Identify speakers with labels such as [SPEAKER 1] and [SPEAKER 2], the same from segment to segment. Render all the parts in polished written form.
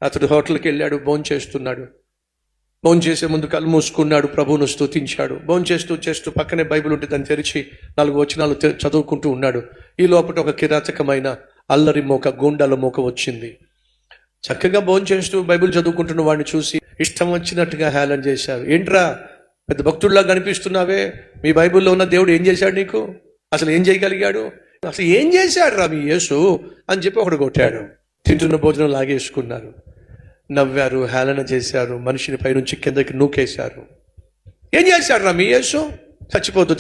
[SPEAKER 1] అతడు హోటల్కి వెళ్ళాడు, భోంచేస్తున్నాడు. భోంచేసే ముందు కళ్ళు మూసుకున్నాడు, ప్రభువును స్తుతించాడు. భోంచేస్తూ పక్కనే బైబిల్ ఉంటే దాన్ని తెరిచి 4 వచనాలు చదువుకుంటూ ఉన్నాడు. ఈ లోపల ఒక కిరాతకమైన అల్లరి మోక, గూండాల మోక వచ్చింది. చక్కగా భోంచేస్తూ బైబిల్ చదువుకుంటున్న వాడిని చూసి ఇష్టం వచ్చినట్టుగా హేళన చేశారు. ఏంట్రా పెద్ద భక్తుడిలా కనిపిస్తున్నావే, మీ బైబిల్లో ఉన్న దేవుడు ఏం చేశాడు నీకు, అసలు ఏం చేయగలిగాడు, అసలు ఏం చేశాడు రా మీ యేసు అని చెప్పి ఒకడు కొట్టాడు. తింటున్న భోజనం లాగేసుకున్నారు, నవ్వారు, హేళన చేశారు, మనిషిని పైనుంచి కిందకి నూకేశారు. ఏం చేశాడు రా మీ యేసు, చచ్చిపోతూ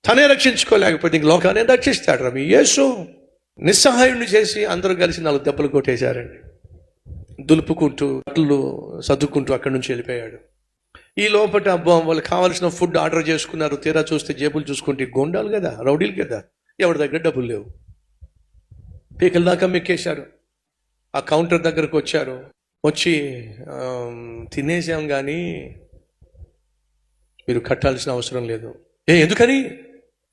[SPEAKER 1] తనే రక్షించుకోలేకపోతే ఇంక లోకాన్ని రక్షిస్తాడు రా మీ యేసు. నిస్సహాయుడిని చేసి అందరూ కలిసి 4 దెబ్బలు కొట్టేశారండి. దులుపుకుంటూ అట్లు సర్దుకుంటూ అక్కడి నుంచి వెళ్ళిపోయాడు. ఈ లోపల వాళ్ళకి కావాల్సిన ఫుడ్ ఆర్డర్ చేసుకున్నారు. తీరా చూస్తే జేబులు చూసుకుంటే గోండాలు కదా, రౌడీలు కదా, ఎవరి దగ్గర డబ్బులు లేవు. పీకల దాకా మెక్కేశారు. ఆ కౌంటర్ దగ్గరకు వచ్చి తినేసాం కానీ మీరు కట్టాల్సిన అవసరం లేదు. ఎందుకని?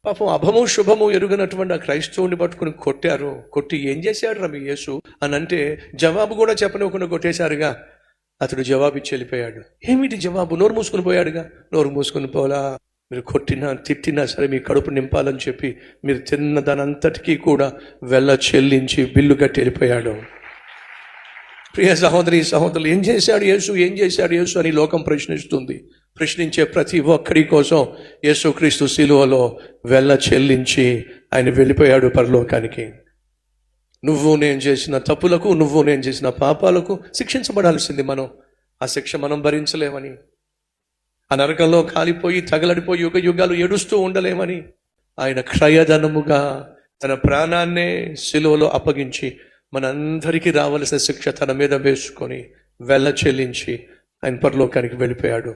[SPEAKER 1] పాపం అభము శుభము ఎరుగనటువంటి ఆ క్రైస్తవుని పట్టుకుని కొట్టి ఏం చేశాడు రా మీ యేసు అని అంటే జవాబు కూడా చెప్పనివ్వకుండా కొట్టేశారుగా. అతడు జవాబు ఇచ్చి వెళ్ళిపోయాడు. ఏమిటి జవాబు? నోరు మూసుకుని పోయాడుగా. నోరు మూసుకుని పోలా, మీరు కొట్టినా తిట్టినా సరే మీ కడుపు నింపాలని చెప్పి మీరు తిన్న దానంతటికీ కూడా వెళ్ళ చెల్లించి బిల్లు కట్టి వెళ్ళిపోయాడు. ప్రియ సహోదరులు, ఏం చేశాడు యేసు అని లోకం ప్రశ్నిస్తుంది. ప్రశ్నించే ప్రతి ఒక్కడి కోసం యేసుక్రీస్తు శిలువలో వెళ్ళ చెల్లించి ఆయన వెళ్ళిపోయాడు పరలోకానికి. నువ్వు నేను చేసిన తప్పులకు, నువ్వు నేను చేసిన పాపాలకు శిక్షించబడాల్సింది మనం. ఆ శిక్ష మనం భరించలేమని, ఆ నరకంలో కాలిపోయి తగలడిపోయి యుగాలు ఏడుస్తూ ఉండలేమని ఆయన క్రయధనముగా తన ప్రాణాన్నే శిలువలో అప్పగించి మనందరికీ రావలసిన శిక్ష తన మీద వేసుకొని వెళ్ళ చెల్లించి ఆయన పరలోకానికి వెళ్ళిపోయాడు.